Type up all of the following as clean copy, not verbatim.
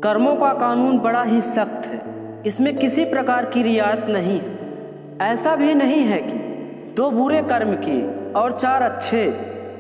कर्मों का कानून बड़ा ही सख्त है, इसमें किसी प्रकार की रियायत नहीं है। ऐसा भी नहीं है कि 2 बुरे कर्म किए और 4 अच्छे,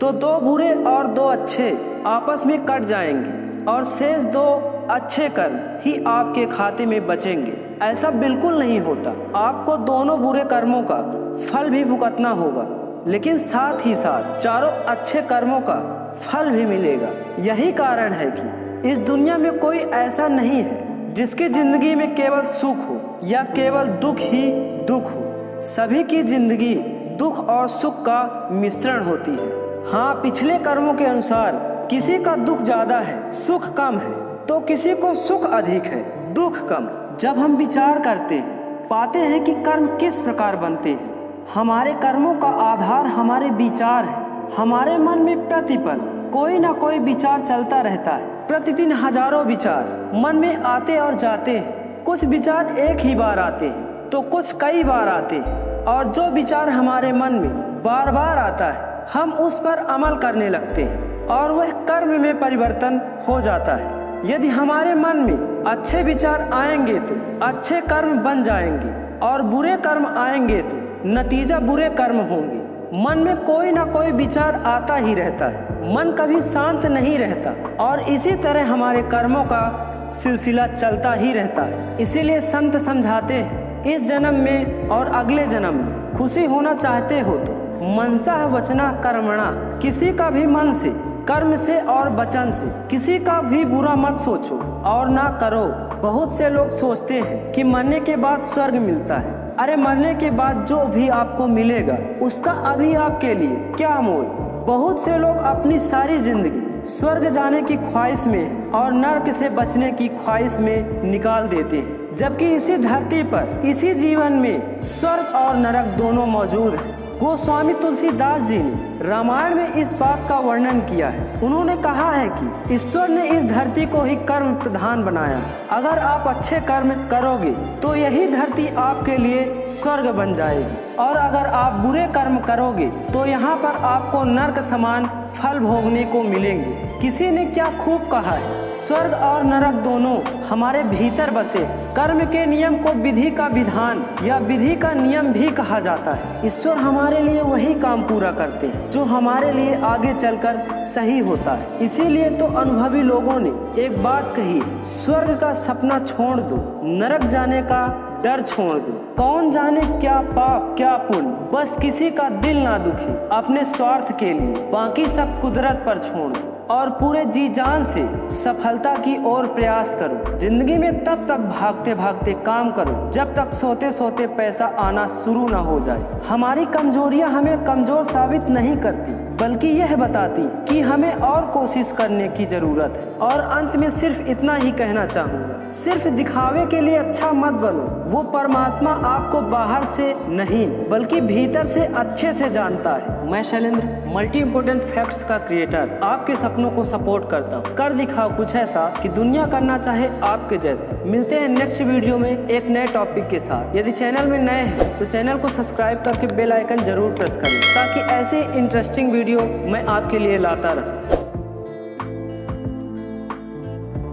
तो 2 बुरे और 2 अच्छे आपस में कट जाएंगे और शेष 2 अच्छे कर्म ही आपके खाते में बचेंगे। ऐसा बिल्कुल नहीं होता। आपको दोनों बुरे कर्मों का फल भी भुगतना होगा, लेकिन साथ ही साथ चारों अच्छे कर्मों का फल भी मिलेगा। यही कारण है कि इस दुनिया में कोई ऐसा नहीं है जिसकी जिंदगी में केवल सुख हो या केवल दुख ही दुख हो। सभी की जिंदगी दुख और सुख का मिश्रण होती है। हाँ, पिछले कर्मों के अनुसार किसी का दुख ज्यादा है, सुख कम है, तो किसी को सुख अधिक है, दुख कम। जब हम विचार करते हैं, पाते हैं कि कर्म किस प्रकार बनते हैं। हमारे कर्मों का आधार हमारे विचार है। हमारे मन में प्रतिपल कोई ना कोई विचार चलता रहता है। प्रतिदिन हजारों विचार मन में आते और जाते हैं। कुछ विचार एक ही बार आते हैं तो कुछ कई बार आते हैं, और जो विचार हमारे मन में बार बार आता है हम उस पर अमल करने लगते हैं और वह कर्म में परिवर्तन हो जाता है। यदि हमारे मन में अच्छे विचार आएंगे तो अच्छे कर्म बन जाएंगे, और बुरे कर्म आएंगे तो नतीजा बुरे कर्म होंगे। मन में कोई ना कोई विचार आता ही रहता है। मन कभी शांत नहीं रहता, और इसी तरह हमारे कर्मों का सिलसिला चलता ही रहता है। इसीलिए संत समझाते हैं, इस जन्म में और अगले जन्म में खुशी होना चाहते हो तो मनसा वचना कर्मणा, किसी का भी मन से, कर्म से और वचन से किसी का भी बुरा मत सोचो और ना करो। बहुत से लोग सोचते हैं कि मरने के बाद स्वर्ग मिलता है। अरे मरने के बाद जो भी आपको मिलेगा उसका अभी आपके लिए क्या मोल। बहुत से लोग अपनी सारी जिंदगी स्वर्ग जाने की ख्वाहिश में और नरक से बचने की ख्वाहिश में निकाल देते हैं, जबकि इसी धरती पर इसी जीवन में स्वर्ग और नरक दोनों मौजूद हैं। गोस्वामी तुलसीदास जी ने रामायण में इस बात का वर्णन किया है। उन्होंने कहा है कि ईश्वर ने इस धरती को ही कर्म प्रधान बनाया। अगर आप अच्छे कर्म करोगे तो यही धरती आपके लिए स्वर्ग बन जाएगी, और अगर आप बुरे कर्म करोगे तो यहाँ पर आपको नरक समान फल भोगने को मिलेंगे। किसी ने क्या खूब कहा है, स्वर्ग और नरक दोनों हमारे भीतर बसे। कर्म के नियम को विधि का विधान या विधि का नियम भी कहा जाता है। ईश्वर हमारे लिए वही काम पूरा करते हैं जो हमारे लिए आगे चलकर सही होता है। इसीलिए तो अनुभवी लोगों ने एक बात कही, स्वर्ग का सपना छोड़ दो, नरक जाने का डर छोड़ दो। कौन जाने क्या पाप क्या पुण्य, बस किसी का दिल ना दुखे अपने स्वार्थ के लिए, बाकी सब कुदरत पर छोड़ दो और पूरे जी जान से सफलता की ओर प्रयास करो। जिंदगी में तब तक भागते भागते काम करो जब तक सोते सोते पैसा आना शुरू ना हो जाए। हमारी कमजोरियां हमें कमजोर साबित नहीं करती, बल्कि यह बताती कि हमें और कोशिश करने की जरूरत है। और अंत में सिर्फ इतना ही कहना चाहूँगा, सिर्फ दिखावे के लिए अच्छा मत बनो। वो परमात्मा आपको बाहर से नहीं बल्कि भीतर से अच्छे से जानता है। मैं शैलेंद्र, मल्टी इम्पोर्टेंट फैक्ट्स का क्रिएटर, आपके सपनों को सपोर्ट करता हूँ। कर दिखाओ कुछ ऐसा कि दुनिया करना चाहे आपके जैसा। मिलते हैं नेक्स्ट वीडियो में एक नए टॉपिक के साथ। यदि चैनल में नए हैं तो चैनल को सब्सक्राइब करके बेल आइकन जरूर प्रेस करें, ताकि ऐसे इंटरेस्टिंग वीडियो मैं आपके लिए लाता रहूं।